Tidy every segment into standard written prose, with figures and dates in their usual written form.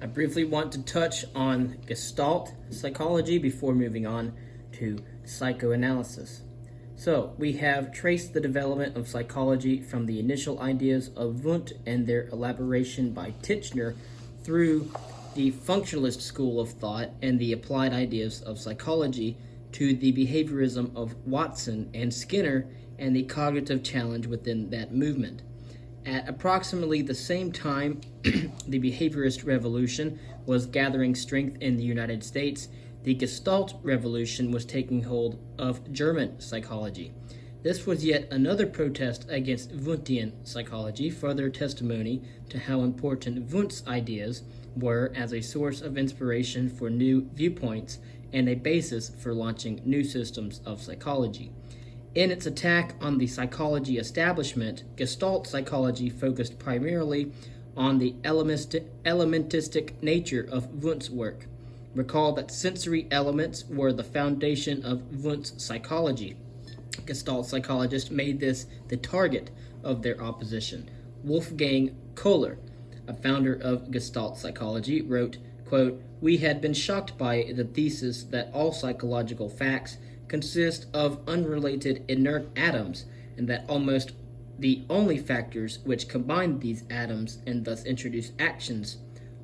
I briefly want to touch on Gestalt psychology before moving on to psychoanalysis. So, we have traced the development of psychology from the initial ideas of Wundt and their elaboration by Titchener through the functionalist school of thought and the applied ideas of psychology to the behaviorism of Watson and Skinner and the cognitive challenge within that movement. At approximately the same time the behaviorist revolution was gathering strength in the United States, the Gestalt revolution was taking hold of German psychology. This was yet another protest against Wundtian psychology, further testimony to how important Wundt's ideas were as a source of inspiration for new viewpoints and a basis for launching new systems of psychology. In its attack on the psychology establishment, Gestalt psychology focused primarily on the elementistic nature of Wundt's work. Recall that sensory elements were the foundation of Wundt's psychology. Gestalt psychologists made this the target of their opposition. Wolfgang Köhler, a founder of Gestalt psychology, wrote, quote, "We had been shocked by the thesis that all psychological facts consist of unrelated inert atoms, and that almost the only factors which combine these atoms and thus introduce actions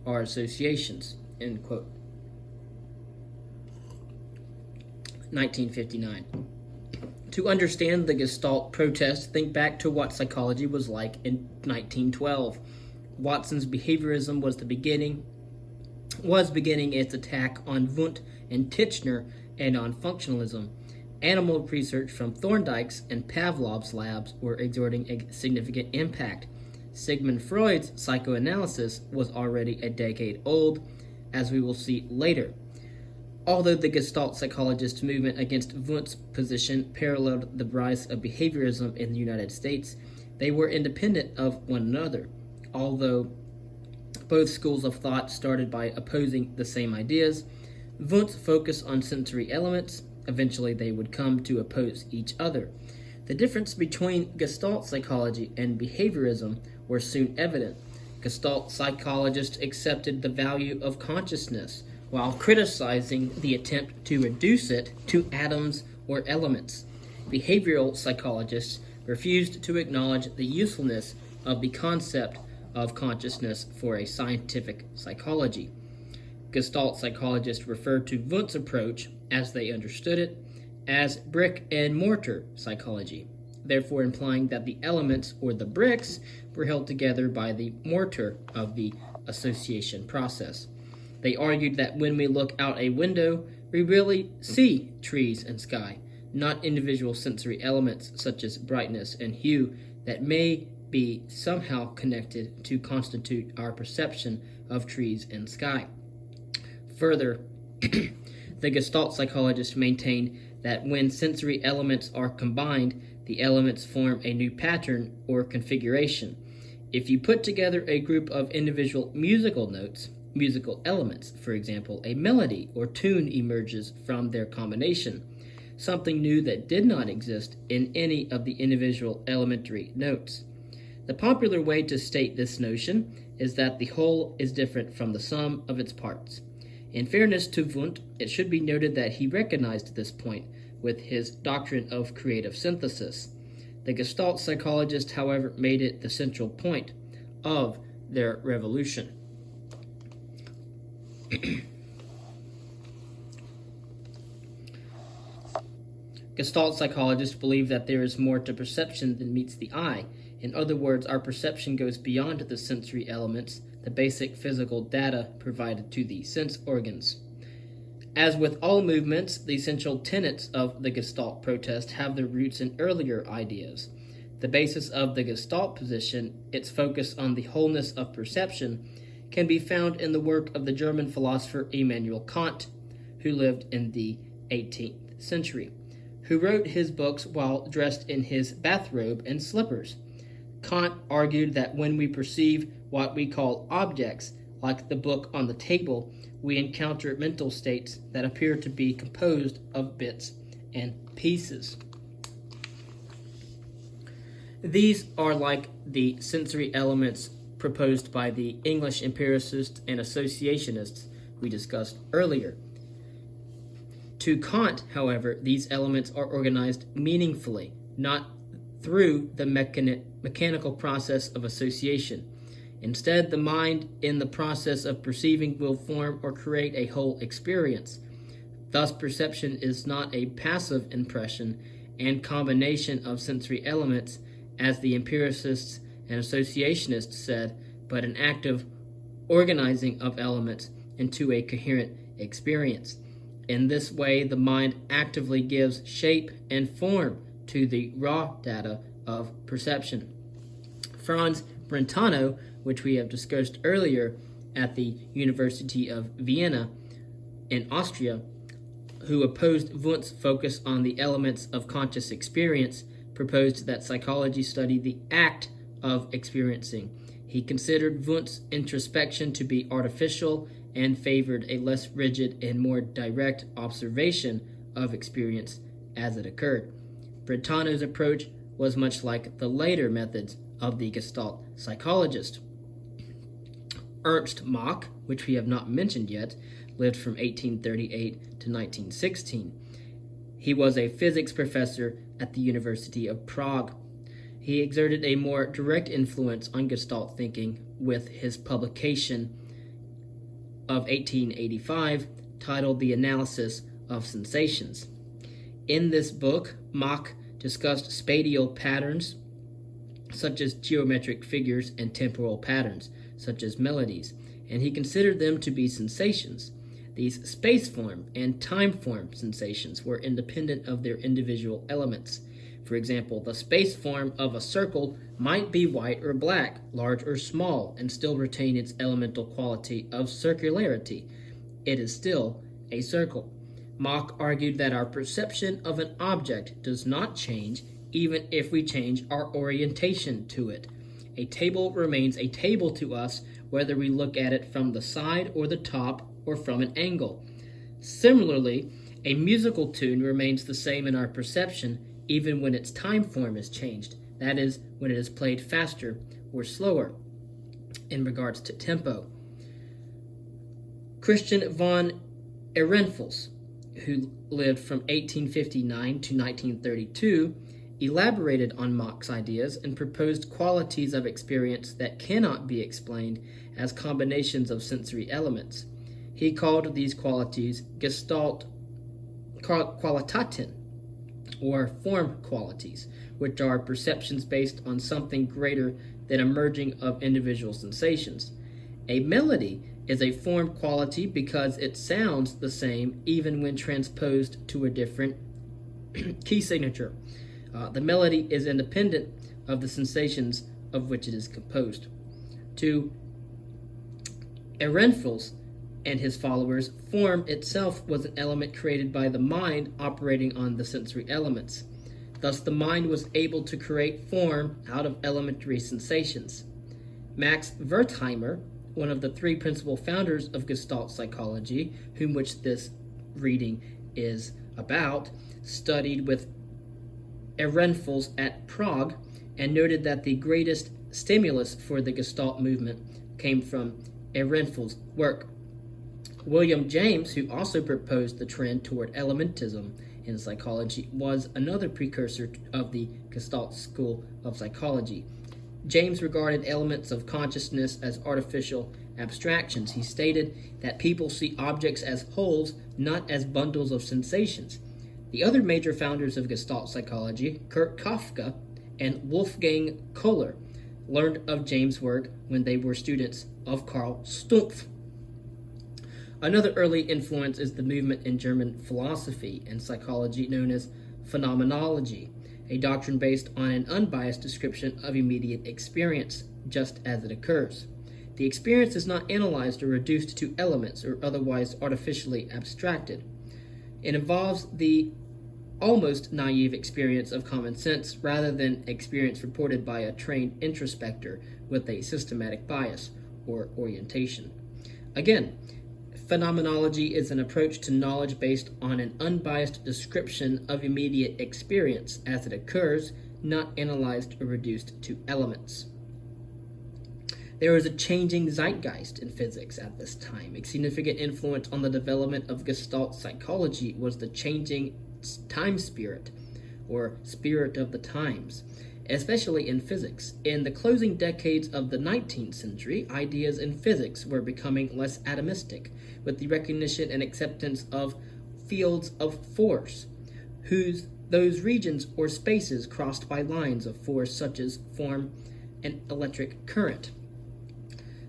are associations." End quote. 1959. To understand the Gestalt protest, think back to what psychology was like in 1912. Watson's behaviorism was beginning its attack on Wundt and Titchener and on functionalism. Animal research from Thorndike's and Pavlov's labs were exerting a significant impact. Sigmund Freud's psychoanalysis was already a decade old, as we will see later. Although the Gestalt psychologist movement against Wundt's position paralleled the rise of behaviorism in the United States, they were independent of one another. Although both schools of thought started by opposing the same ideas, Wundt's focus on sensory elements, eventually they would come to oppose each other. The difference between Gestalt psychology and behaviorism were soon evident. Gestalt psychologists accepted the value of consciousness, while criticizing the attempt to reduce it to atoms or elements. Behavioral psychologists refused to acknowledge the usefulness of the concept of consciousness for a scientific psychology. Gestalt psychologists referred to Wundt's approach, as they understood it, as brick and mortar psychology, therefore implying that the elements, or the bricks, were held together by the mortar of the association process. They argued that when we look out a window, we really see trees and sky, not individual sensory elements such as brightness and hue that may be somehow connected to constitute our perception of trees and sky. Further, the Gestalt psychologists maintain that when sensory elements are combined, the elements form a new pattern or configuration. If you put together a group of individual musical notes, musical elements, for example, a melody or tune emerges from their combination, something new that did not exist in any of the individual elementary notes. The popular way to state this notion is that the whole is different from the sum of its parts. In fairness to Wundt, it should be noted that he recognized this point with his doctrine of creative synthesis. The Gestalt psychologists, however, made it the central point of their revolution. Gestalt psychologists believe that there is more to perception than meets the eye. In other words, our perception goes beyond the sensory elements, the basic physical data provided to the sense organs. As with all movements, the essential tenets of the Gestalt protest have their roots in earlier ideas. The basis of the Gestalt position, its focus on the wholeness of perception, can be found in the work of the German philosopher Immanuel Kant, who lived in the 18th century, who wrote his books while dressed in his bathrobe and slippers. Kant argued that when we perceive what we call objects, like the book on the table, we encounter mental states that appear to be composed of bits and pieces. These are like the sensory elements proposed by the English empiricists and associationists we discussed earlier. To Kant, however, these elements are organized meaningfully, not through the mechanical process of association. Instead, the mind, in the process of perceiving, will form or create a whole experience. Thus, perception is not a passive impression and combination of sensory elements, as the empiricists and associationists said, but an active organizing of elements into a coherent experience. In this way, the mind actively gives shape and form to the raw data of perception. Franz Brentano, which we have discussed earlier at the University of Vienna in Austria, who opposed Wundt's focus on the elements of conscious experience, proposed that psychology study the act of experiencing. He considered Wundt's introspection to be artificial and favored a less rigid and more direct observation of experience as it occurred. Brentano's approach was much like the later methods of the Gestalt psychologist. Ernst Mach, which we have not mentioned yet, lived from 1838 to 1916. He was a physics professor at the University of Prague. He exerted a more direct influence on Gestalt thinking with his publication of 1885 titled The Analysis of Sensations. In this book, Mach discussed spatial patterns such as geometric figures and temporal patterns such as melodies, and he considered them to be sensations. These space-form and time-form sensations were independent of their individual elements. For example, the space form of a circle might be white or black, large or small, and still retain its elemental quality of circularity. It is still a circle. Mach argued that our perception of an object does not change even if we change our orientation to it. A table remains a table to us whether we look at it from the side or the top or from an angle. Similarly, a musical tune remains the same in our perception even when its time form is changed, that is, when it is played faster or slower in regards to tempo. Christian von Ehrenfels, who lived from 1859 to 1932, elaborated on Mach's ideas and proposed qualities of experience that cannot be explained as combinations of sensory elements. He called these qualities Gestalt Qualitaten, or form qualities, which are perceptions based on something greater than a merging of individual sensations. A melody is a form quality because it sounds the same even when transposed to a different key signature. The melody is independent of the sensations of which it is composed. To Ehrenfels and his followers, form itself was an element created by the mind operating on the sensory elements. Thus, the mind was able to create form out of elementary sensations. Max Wertheimer, one of the three principal founders of Gestalt psychology, which this reading is about, studied with Ehrenfels at Prague and noted that the greatest stimulus for the Gestalt movement came from Ehrenfels' work. William James, who also proposed the trend toward elementism in psychology, was another precursor of the Gestalt school of psychology. James regarded elements of consciousness as artificial abstractions. He stated that people see objects as wholes, not as bundles of sensations. The other major founders of Gestalt psychology, Kurt Kafka and Wolfgang Kohler, learned of James' work when they were students of Karl Stumpf. Another early influence is the movement in German philosophy and psychology known as phenomenology, a doctrine based on an unbiased description of immediate experience, just as it occurs. The experience is not analyzed or reduced to elements or otherwise artificially abstracted. It involves the almost naive experience of common sense rather than experience reported by a trained introspector with a systematic bias or orientation. Again, phenomenology is an approach to knowledge based on an unbiased description of immediate experience as it occurs, not analyzed or reduced to elements. There was a changing zeitgeist in physics at this time. A significant influence on the development of Gestalt psychology was the changing time spirit, or spirit of the times, especially in physics. In the closing decades of the 19th century, ideas in physics were becoming less atomistic, with the recognition and acceptance of fields of force, those regions or spaces crossed by lines of force such as form an electric current.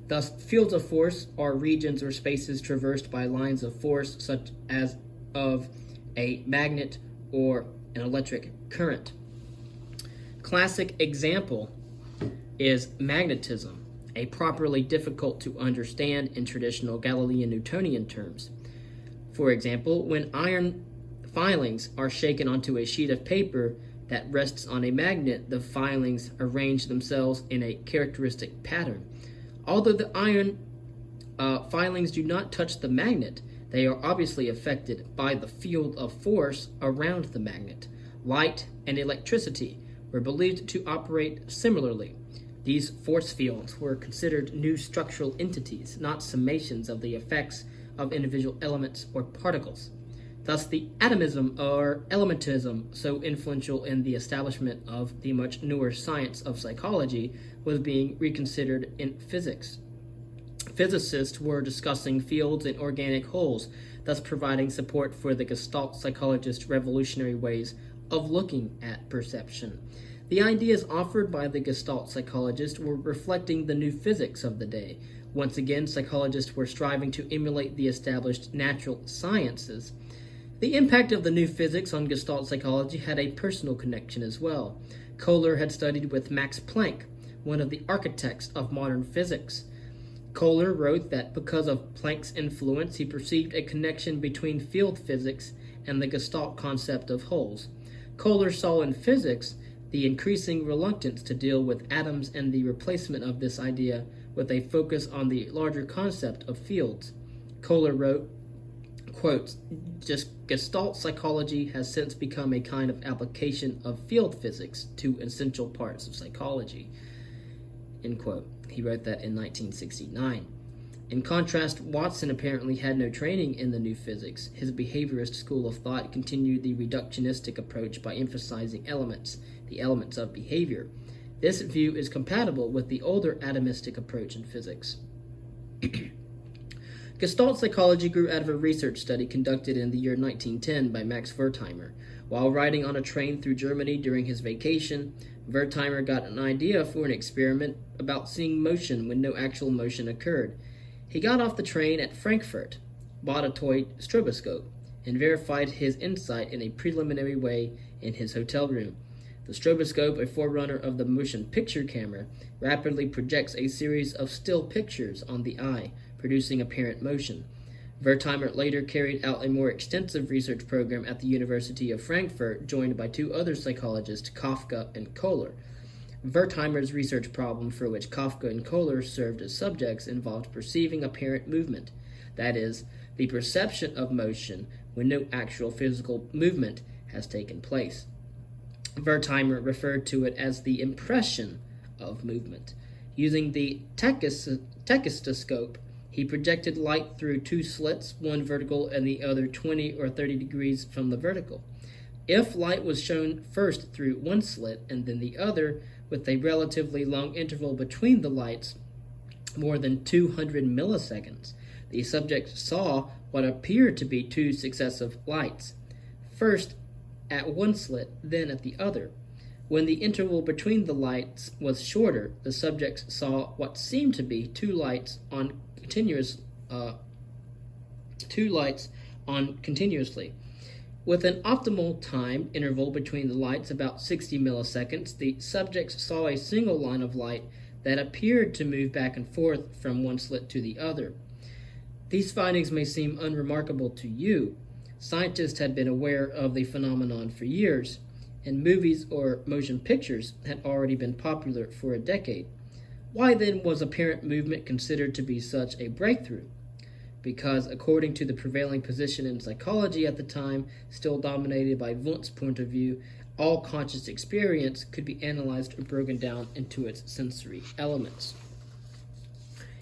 Thus, fields of force are regions or spaces traversed by lines of force such as of a magnet or an electric current. Classic example is magnetism, a properly difficult to understand in traditional Galilean-Newtonian terms. For example, when iron filings are shaken onto a sheet of paper that rests on a magnet, the filings arrange themselves in a characteristic pattern. Although the iron filings do not touch the magnet, they are obviously affected by the field of force around the magnet. Light and electricity were believed to operate similarly. These force fields were considered new structural entities, not summations of the effects of individual elements or particles. Thus, the atomism or elementism, so influential in the establishment of the much newer science of psychology, was being reconsidered in physics. Physicists were discussing fields in organic wholes, thus providing support for the Gestalt psychologist's revolutionary ways of looking at perception. The ideas offered by the Gestalt psychologist were reflecting the new physics of the day. Once again, psychologists were striving to emulate the established natural sciences. The impact of the new physics on Gestalt psychology had a personal connection as well. Köhler had studied with Max Planck, one of the architects of modern physics. Köhler wrote that because of Planck's influence, he perceived a connection between field physics and the Gestalt concept of wholes. Köhler saw in physics the increasing reluctance to deal with atoms and the replacement of this idea with a focus on the larger concept of fields. Köhler wrote, quote, Gestalt psychology has since become a kind of application of field physics to essential parts of psychology, end quote. He wrote that in 1969. In contrast, Watson apparently had no training in the new physics. His behaviorist school of thought continued the reductionistic approach by emphasizing the elements of behavior. This view is compatible with the older atomistic approach in physics. Gestalt psychology grew out of a research study conducted in the year 1910 by Max Wertheimer. While riding on a train through Germany during his vacation, Wertheimer got an idea for an experiment about seeing motion when no actual motion occurred. He got off the train at Frankfurt, bought a toy stroboscope, and verified his insight in a preliminary way in his hotel room. The stroboscope, a forerunner of the motion picture camera, rapidly projects a series of still pictures on the eye, producing apparent motion. Wertheimer later carried out a more extensive research program at the University of Frankfurt, joined by two other psychologists, Koffka and Köhler. Wertheimer's research problem, for which Koffka and Köhler served as subjects, involved perceiving apparent movement, that is, the perception of motion when no actual physical movement has taken place. Wertheimer referred to it as the impression of movement. Using the tachistoscope, he projected light through two slits, one vertical and the other 20 or 30 degrees from the vertical. If light was shown first through one slit and then the other, with a relatively long interval between the lights, more than 200 milliseconds, the subject saw what appeared to be two successive lights, first at one slit, then at the other. When the interval between the lights was shorter, the subjects saw what seemed to be two lights on continuously. With an optimal time interval between the lights, about 60 milliseconds, the subjects saw a single line of light that appeared to move back and forth from one slit to the other. These findings may seem unremarkable to you. Scientists had been aware of the phenomenon for years, and movies or motion pictures had already been popular for a decade. Why then was apparent movement considered to be such a breakthrough? Because, according to the prevailing position in psychology at the time, still dominated by Wundt's point of view, all conscious experience could be analyzed or broken down into its sensory elements.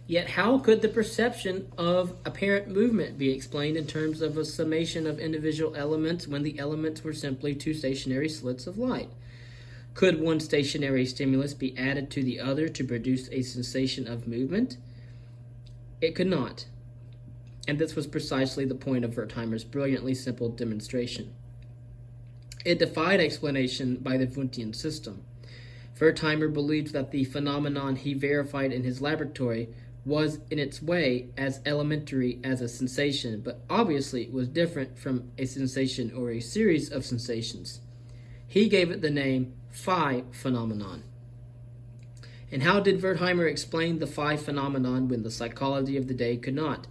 Yet how could the perception of apparent movement be explained in terms of a summation of individual elements when the elements were simply two stationary slits of light? Could one stationary stimulus be added to the other to produce a sensation of movement? It could not. And this was precisely the point of Wertheimer's brilliantly simple demonstration. It defied explanation by the Wundtian system. Wertheimer believed that the phenomenon he verified in his laboratory was in its way as elementary as a sensation, but obviously was different from a sensation or a series of sensations. He gave it the name phi phenomenon. And how did Wertheimer explain the phi phenomenon when the psychology of the day could not?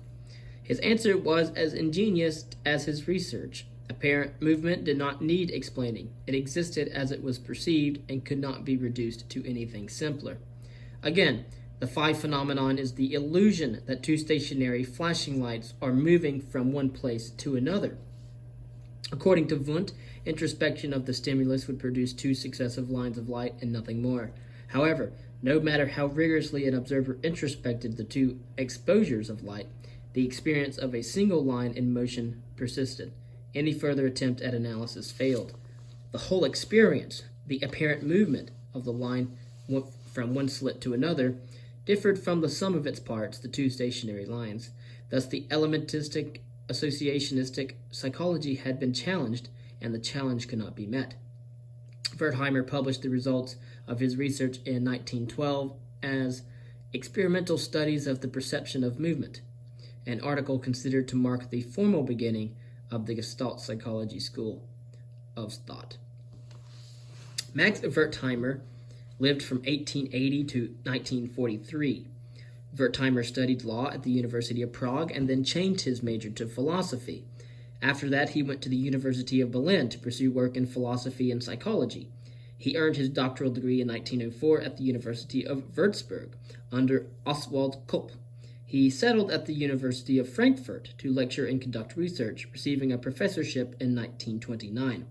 His answer was as ingenious as his research. Apparent movement did not need explaining. It existed as it was perceived and could not be reduced to anything simpler. Again, the phi phenomenon is the illusion that two stationary flashing lights are moving from one place to another. According to Wundt, introspection of the stimulus would produce two successive lines of light and nothing more. However, no matter how rigorously an observer introspected the two exposures of light, the experience of a single line in motion persisted. Any further attempt at analysis failed. The whole experience, the apparent movement of the line from one slit to another, differed from the sum of its parts, the two stationary lines. Thus the elementistic, associationistic psychology had been challenged, and the challenge could not be met. Wertheimer published the results of his research in 1912 as Experimental Studies of the Perception of Movement, an article considered to mark the formal beginning of the Gestalt psychology school of thought. Max Wertheimer lived from 1880 to 1943. Wertheimer studied law at the University of Prague and then changed his major to philosophy. After that, he went to the University of Berlin to pursue work in philosophy and psychology. He earned his doctoral degree in 1904 at the University of Würzburg under Oswald Kopp. He settled at the University of Frankfurt to lecture and conduct research, receiving a professorship in 1929.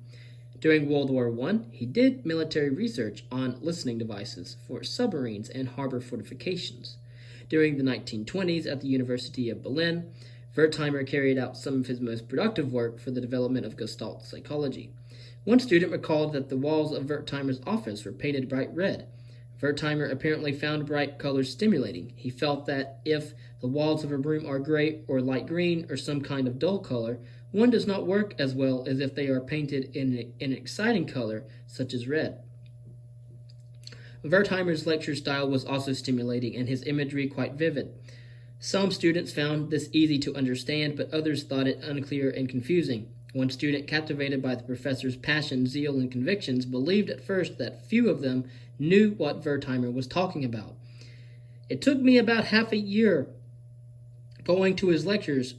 During World War I, he did military research on listening devices for submarines and harbor fortifications. During the 1920s at the University of Berlin, Wertheimer carried out some of his most productive work for the development of Gestalt psychology. One student recalled that the walls of Wertheimer's office were painted bright red. Wertheimer apparently found bright colors stimulating. He felt that if the walls of a room are gray or light green or some kind of dull color, one does not work as well as if they are painted in an exciting color, such as red. Wertheimer's lecture style was also stimulating and his imagery quite vivid. Some students found this easy to understand, but others thought it unclear and confusing. One student, captivated by the professor's passion, zeal, and convictions, believed at first that few of them knew what Wertheimer was talking about. It took me about half a year going to his lectures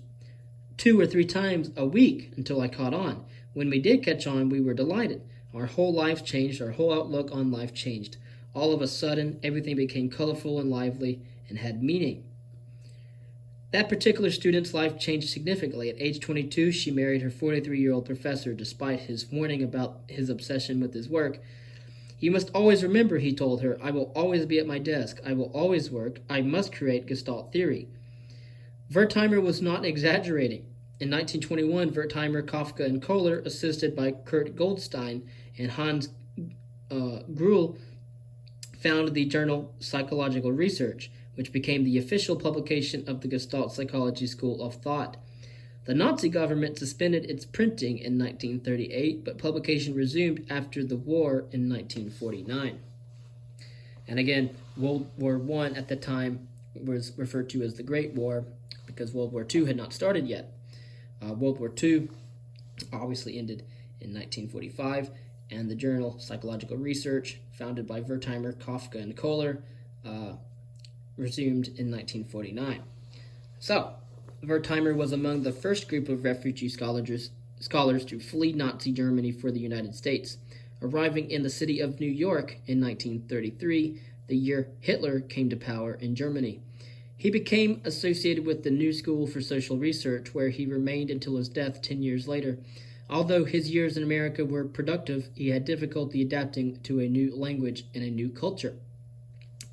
2 or 3 times a week until I caught on. When we did catch on, we were delighted. Our whole life changed. Our whole outlook on life changed. All of a sudden, everything became colorful and lively and had meaning. That particular student's life changed significantly. At age 22, she married her 43-year-old professor, despite his warning about his obsession with his work. You must always remember, he told her, I will always be at my desk. I will always work. I must create Gestalt theory. Wertheimer was not exaggerating. In 1921, Wertheimer-Koffka-Köhler, assisted by Kurt Goldstein and Hans Gruhl, founded the journal Psychological Research, which became the official publication of the Gestalt Psychology School of Thought. The Nazi government suspended its printing in 1938, but publication resumed after the war in 1949. And again, World War I at the time was referred to as the Great War because World War II had not started yet. World War II obviously ended in 1945, and the journal Psychological Research, founded by Wertheimer, Koffka, and Köhler, resumed in 1949. So, Wertheimer was among the first group of refugee scholars to flee Nazi Germany for the United States, arriving in the city of New York in 1933, the year Hitler came to power in Germany. He became associated with the New School for Social Research, where he remained until his death 10 years later. Although his years in America were productive, he had difficulty adapting to a new language and a new culture.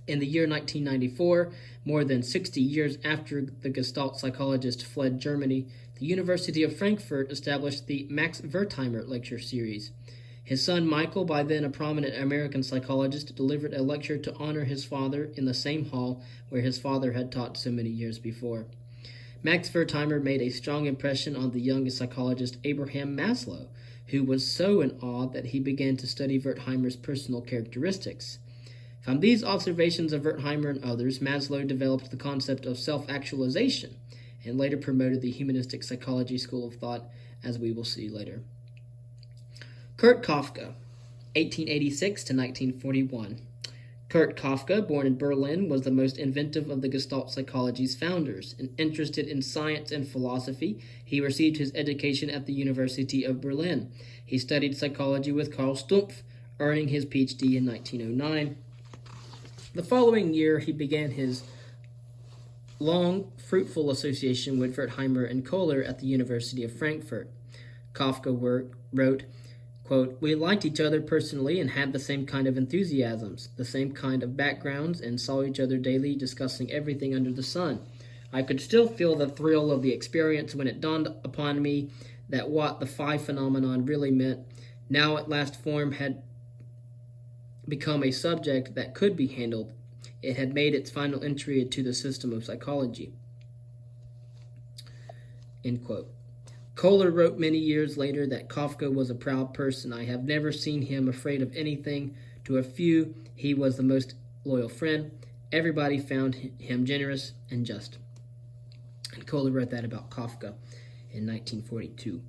In the year 1994, more than 60 years after the Gestalt psychologist fled Germany, the University of Frankfurt established the Max Wertheimer Lecture Series. His son Michael, by then a prominent American psychologist, delivered a lecture to honor his father in the same hall where his father had taught so many years before. Max Wertheimer made a strong impression on the young psychologist Abraham Maslow, who was so in awe that he began to study Wertheimer's personal characteristics. From these observations of Wertheimer and others, Maslow developed the concept of self-actualization and later promoted the humanistic psychology school of thought, as we will see later. Kurt Koffka, 1886 to 1941. Kurt Koffka, born in Berlin, was the most inventive of the Gestalt psychology's founders. And interested in science and philosophy, he received his education at the University of Berlin. He studied psychology with Karl Stumpf, earning his PhD in 1909. The following year, he began his long, fruitful association with Wertheimer and Köhler at the University of Frankfurt. Koffka wrote, quote, "We liked each other personally and had the same kind of enthusiasms, the same kind of backgrounds, and saw each other daily discussing everything under the sun. I could still feel the thrill of the experience when it dawned upon me that what the phi phenomenon really meant, now at last form, had become a subject that could be handled. It had made its final entry into the system of psychology." End quote. Köhler wrote many years later that Koffka was a proud person. "I have never seen him afraid of anything. To a few, he was the most loyal friend. Everybody found him generous and just." And Köhler wrote that about Koffka in 1942.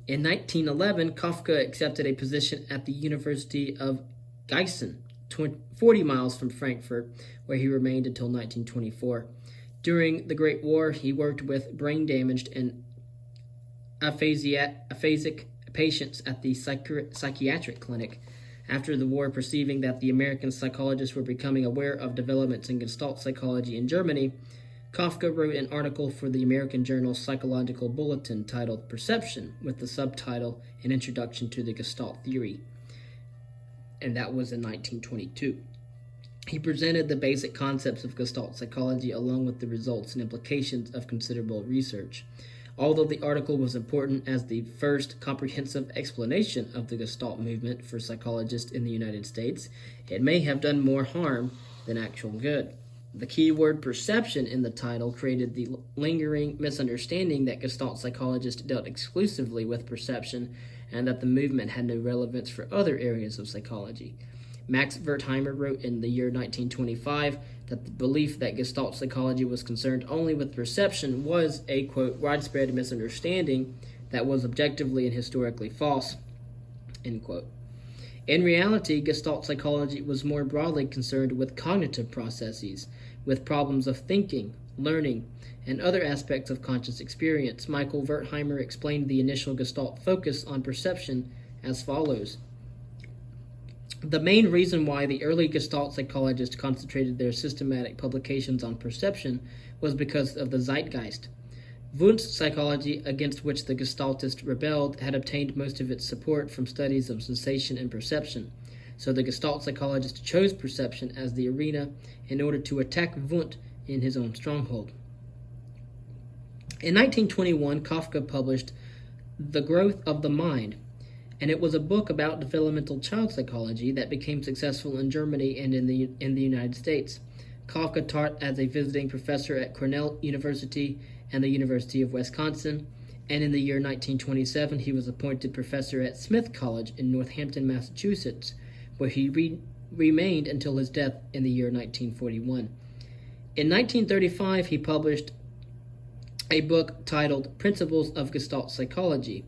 In 1911, Koffka accepted a position at the University of Gießen, 40 miles from Frankfurt, where he remained until 1924. During the Great War, he worked with brain-damaged and aphasic patients at the psychiatric clinic. After the war, perceiving that the American psychologists were becoming aware of developments in Gestalt psychology in Germany, Koffka wrote an article for the American journal Psychological Bulletin titled "Perception," with the subtitle "An Introduction to the Gestalt Theory," and that was in 1922. He presented the basic concepts of Gestalt psychology along with the results and implications of considerable research. Although the article was important as the first comprehensive explanation of the Gestalt movement for psychologists in the United States, it may have done more harm than actual good. The key word "perception" in the title created the lingering misunderstanding that Gestalt psychologists dealt exclusively with perception and that the movement had no relevance for other areas of psychology. Max Wertheimer wrote in the year 1925 that the belief that Gestalt psychology was concerned only with perception was a, quote, "widespread misunderstanding that was objectively and historically false," end quote. In reality, Gestalt psychology was more broadly concerned with cognitive processes, with problems of thinking, learning, and other aspects of conscious experience. Michael Wertheimer explained the initial Gestalt focus on perception as follows. The main reason why the early Gestalt psychologists concentrated their systematic publications on perception was because of the zeitgeist. Wundt's psychology, against which the Gestaltists rebelled, had obtained most of its support from studies of sensation and perception. So the Gestalt psychologist chose perception as the arena in order to attack Wundt in his own stronghold. In 1921, Koffka published The Growth of the Mind, and it was a book about developmental child psychology that became successful in Germany and in the United States. Koffka taught as a visiting professor at Cornell University and the University of Wisconsin, and in the year 1927 he was appointed professor at Smith College in Northampton, Massachusetts, where he remained until his death in the year 1941. In 1935 he published a book titled Principles of Gestalt Psychology,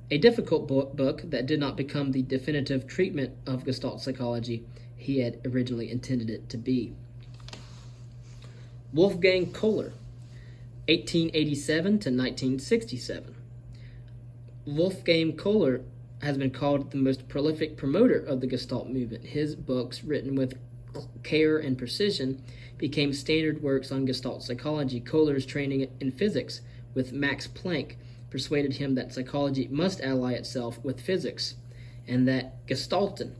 a difficult book that did not become the definitive treatment of Gestalt psychology he had originally intended it to be. Wolfgang Köhler, 1887 to 1967. Wolfgang Köhler has been called the most prolific promoter of the Gestalt movement. His books, written with care and precision, became standard works on Gestalt psychology. Köhler's training in physics with Max Planck persuaded him that psychology must ally itself with physics, and that Gestalten,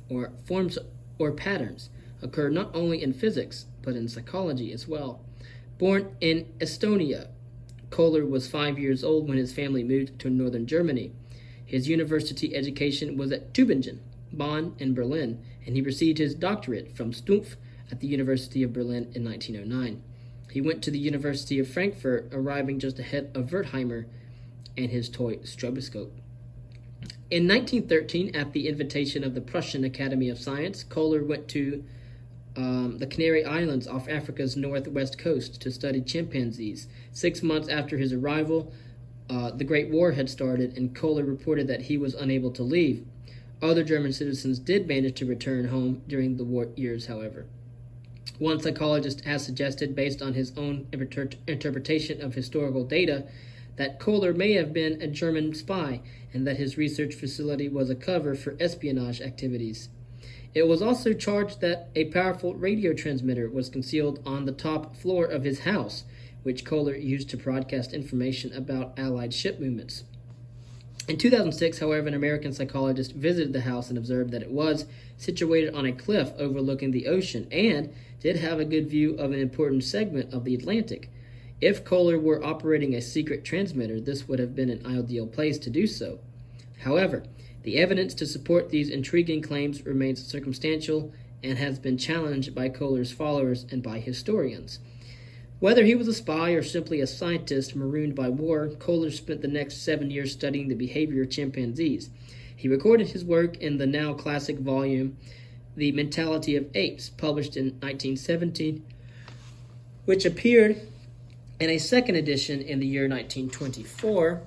or forms or patterns, occur not only in physics, but in psychology as well. Born in Estonia, Köhler was 5 years old when his family moved to northern Germany. His university education was at Tübingen, Bonn, and Berlin, and he received his doctorate from Stumpf at the University of Berlin in 1909. He went to the University of Frankfurt, arriving just ahead of Wertheimer and his toy stroboscope. In 1913, at the invitation of the Prussian Academy of Science, Köhler went to the Canary Islands off Africa's northwest coast to study chimpanzees. 6 months after his arrival, the Great War had started, and Köhler reported that he was unable to leave. Other German citizens did manage to return home during the war years, however. One psychologist has suggested, based on his own interpretation of historical data, that Köhler may have been a German spy and that his research facility was a cover for espionage activities. It was also charged that a powerful radio transmitter was concealed on the top floor of his house, which Köhler used to broadcast information about Allied ship movements. In 2006, however, an American psychologist visited the house and observed that it was situated on a cliff overlooking the ocean and did have a good view of an important segment of the Atlantic. If Köhler were operating a secret transmitter, this would have been an ideal place to do so. However, the evidence to support these intriguing claims remains circumstantial and has been challenged by Köhler's followers and by historians. Whether he was a spy or simply a scientist marooned by war, Köhler spent the next 7 years studying the behavior of chimpanzees. He recorded his work in the now classic volume, The Mentality of Apes, published in 1917, which appeared in a second edition in the year 1924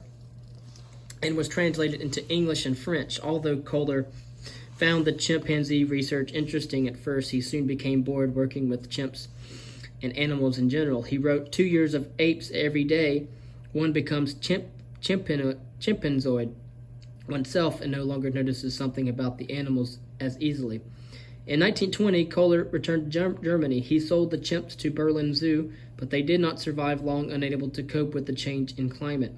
and was translated into English and French. Although Köhler found the chimpanzee research interesting at first, he soon became bored working with chimps and animals in general. He wrote, 2 years of apes every day, one becomes chimpanzoid oneself and no longer notices something about the animals as easily. In 1920, Köhler returned to Germany. He sold the chimps to Berlin Zoo, but they did not survive long, unable to cope with the change in climate.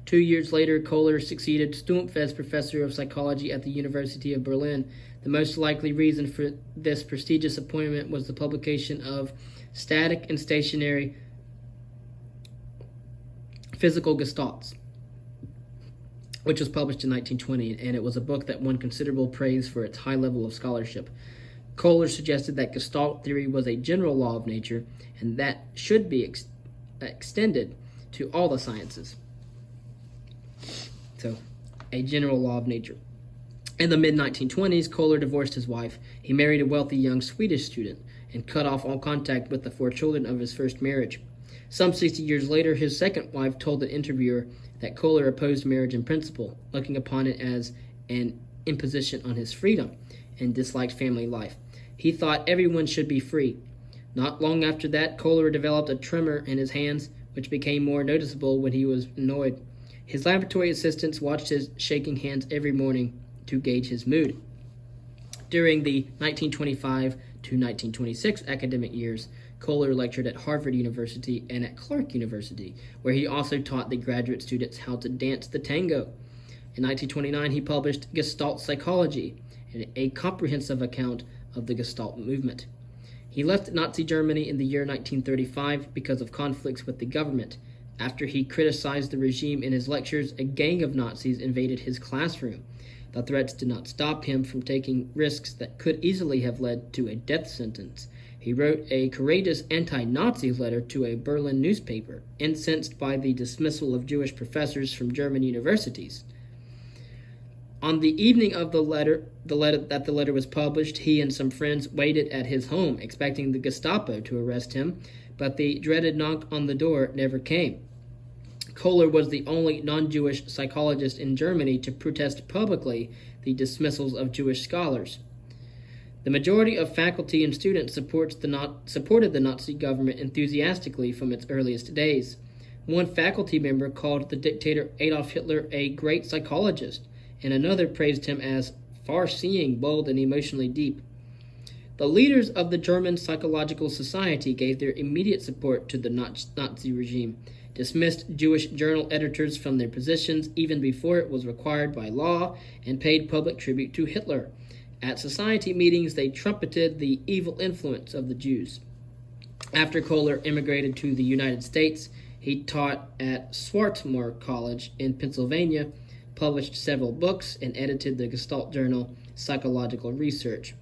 2 years later, Köhler succeeded Stumpf as professor of psychology at the University of Berlin. The most likely reason for this prestigious appointment was the publication of Static and Stationary Physical Gestalts, which was published in 1920, and it was a book that won considerable praise for its high level of scholarship. Köhler suggested that Gestalt theory was a general law of nature, and that should be extended to all the sciences. So, a general law of nature. In the mid-1920s, Köhler divorced his wife. He married a wealthy young Swedish student and cut off all contact with the 4 children of his first marriage. Some 60 years later, his second wife told the interviewer that Köhler opposed marriage in principle, looking upon it as an imposition on his freedom, and disliked family life. He thought everyone should be free. Not long after that, Köhler developed a tremor in his hands, which became more noticeable when he was annoyed. His laboratory assistants watched his shaking hands every morning to gauge his mood. During the 1925 to 1926 academic years, Köhler lectured at Harvard University and at Clark University, where he also taught the graduate students how to dance the tango. In 1929, he published Gestalt Psychology, a comprehensive account of the Gestalt movement. He left Nazi Germany in the year 1935 because of conflicts with the government. After he criticized the regime in his lectures, a gang of Nazis invaded his classroom. The threats did not stop him from taking risks that could easily have led to a death sentence. He wrote a courageous anti-Nazi letter to a Berlin newspaper, incensed by the dismissal of Jewish professors from German universities. On the evening of the letter was published, he and some friends waited at his home, expecting the Gestapo to arrest him, but the dreaded knock on the door never came. Köhler was the only non-Jewish psychologist in Germany to protest publicly the dismissals of Jewish scholars. The majority of faculty and students supported the Nazi government enthusiastically from its earliest days. One faculty member called the dictator Adolf Hitler a great psychologist, and another praised him as far-seeing, bold, and emotionally deep. The leaders of the German Psychological Society gave their immediate support to the Nazi regime, dismissed Jewish journal editors from their positions even before it was required by law, and paid public tribute to Hitler. At society meetings, they trumpeted the evil influence of the Jews. After Köhler immigrated to the United States, he taught at Swarthmore College in Pennsylvania, published several books, and edited the Gestalt journal Psychological Research.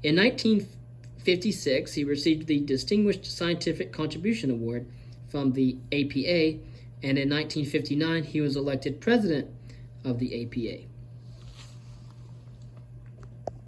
In 1956, he received the Distinguished Scientific Contribution Award from the APA, and in 1959, he was elected president of the APA.